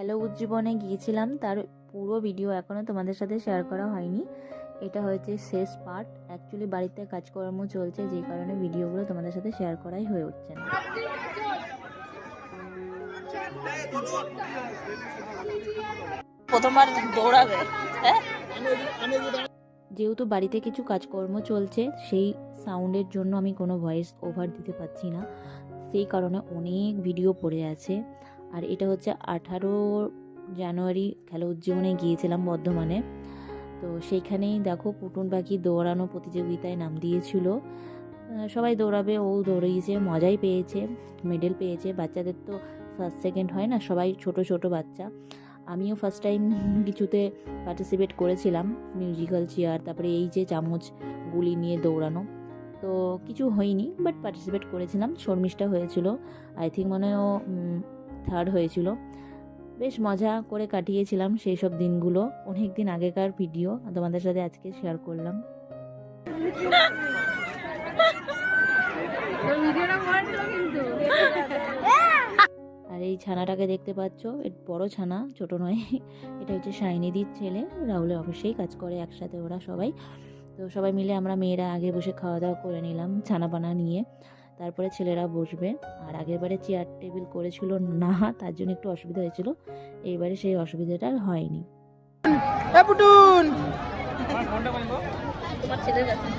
Hello উজ্জীবনে গিয়েছিলাম, তার পুরো ভিডিও এখনও তোমাদের সাথে শেয়ার করা হয়নি। এটা হচ্ছে শেষ পার্ট। অ্যাকচুয়ালি বাড়িতে কাজকর্ম চলছে, যে কারণে ভিডিওগুলো তোমাদের সাথে শেয়ার করাই হয়ে উঠছে না। প্রথমবার দৌড়াবে, হ্যাঁ? যেহেতু বাড়িতে কিছু কাজকর্ম চলছে, সেই সাউন্ডের জন্য আমি কোনো ভয়েস ওভার দিতে পারছি না, সেই কারণে অনেক ভিডিও পড়ে আছে। আর এটা হচ্ছে 18 জানুয়ারি খেলা উজ্জীবনে গিয়েছিলাম বর্ধমানে। তো সেইখানেই দেখো পুটুন পাখি দৌড়ানো প্রতিযোগিতায় নাম দিয়েছিল। সবাই দৌড়াবে, ও দৌড়িয়েছে, মজাই পেয়েছে, মেডেল পেয়েছে। বাচ্চাদের তো ফার্স্ট সেকেন্ড হয় না, সবাই ছোট ছোট বাচ্চা। আমিও ফার্স্ট টাইম কিছুতে পার্টিসিপেট করেছিলাম, মিউজিক্যাল চেয়ার, তারপরে এই যে চামচ গুলি নিয়ে দৌড়ানো। তো কিছু হয়নি, বাট পার্টিসিপেট করেছিলাম। শর্মিষ্ঠা হয়েছিল, আই থিঙ্ক মনে হয় ও থার্ড হয়েছিল। বেশ মজা করে কাটিয়েছিলাম সেই সব দিনগুলো। অনেক দিন আগেকার ভিডিও তোমাদের সাথে আজকে শেয়ার করলাম। আর এই ছানাটাকে দেখতে পাচ্ছ, বড় ছানা, ছোট নয়। এটা হচ্ছে শাইনিদির ছেলে, রাহুলের অফিসেই কাজ করে একসাথে ওরা সবাই। তো সবাই মিলে আমরা মেয়েরা আগে বসে খাওয়া দাওয়া করে নিলাম ছানাপানা নিয়ে, তারপরে ছেলেরা বসবে। আর আগেরবারে চেয়ার টেবিল করেছিল না, তার জন্য একটু অসুবিধা হয়েছিল। এইবারে সেই অসুবিধাটা আর হয়নি। তোমার ছেলে যাচ্ছে।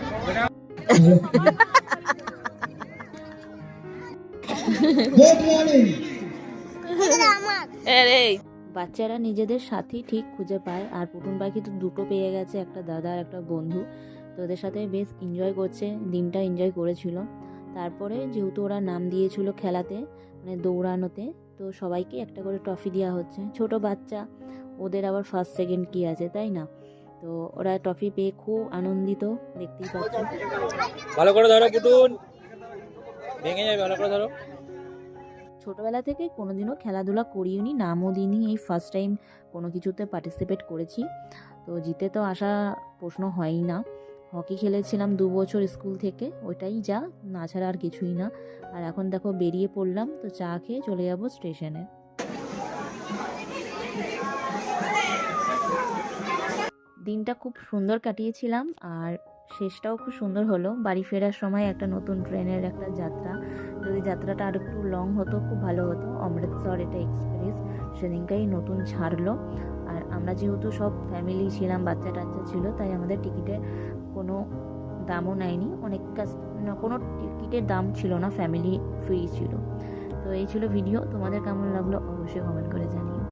বাচ্চারা নিজেদের সাথী ঠিক খুঁজে পায়। আর পুটুন পাখি তো দুটো পেয়ে গেছে, একটা দাদা আর একটা বন্ধু। তো ওদের সাথে বেশ এনজয় করছে, দিনটা এনজয় করেছিল। তারপরে যেহেতু ওরা নাম দিয়েছিল খেলাতে, মানে দৌড়ানোতে, তো সবাইকে একটা করে ট্রফি দেওয়া হচ্ছে। ছোট বাচ্চা, ওদের আবার ফার্স্ট সেকেন্ড কি আছে, তাই না? তো ওরা ট্রফি পেয়ে খুব আনন্দিত, দেখতেই পাচ্ছ। ভালো করে ধরো পুটুন, ভেঙে যাবে, ভালো করে ধরো। ছোটোবেলা থেকে কোনোদিনও খেলাধুলা করিনি, নামও দিইনি, এই ফার্স্ট টাইম কোনো কিছুতে পার্টিসিপেট করেছি। তো জিতে তো আসা প্রশ্ন হয়ই না। হকি খেলেছিলাম 2 বছর স্কুল থেকে, ওইটাই যা, না ছাড়া আর কিছুই না। আর এখন দেখো বেরিয়ে পড়লাম, তো চা খেয়ে চলে যাব স্টেশনে। দিনটা খুব সুন্দর কাটিয়েছিলাম, আর শেষটাও খুব সুন্দর হলো। বাড়ি ফেরার সময় একটা নতুন ট্রেনের একটা যাত্রা, যদি যাত্রাটা আর একটু লং হতো খুব ভালো হতো। অমৃতসর এটা এক্সপ্রেস সেদিনকাই নতুন ছাড়লো। আর আমরা যেহেতু সব ফ্যামিলি ছিলাম, বাচ্চা টাচ্চা ছিল, তাই আমাদের টিকিটে কোনো দামও নেয়নি। অনেক কোনো টিকিটের দাম ছিল না, ফ্যামিলি ফ্রি ছিল। তো এই ছিল ভিডিও। তোমাদের কেমন লাগলো অবশ্যই কমেন্ট করে জানিও।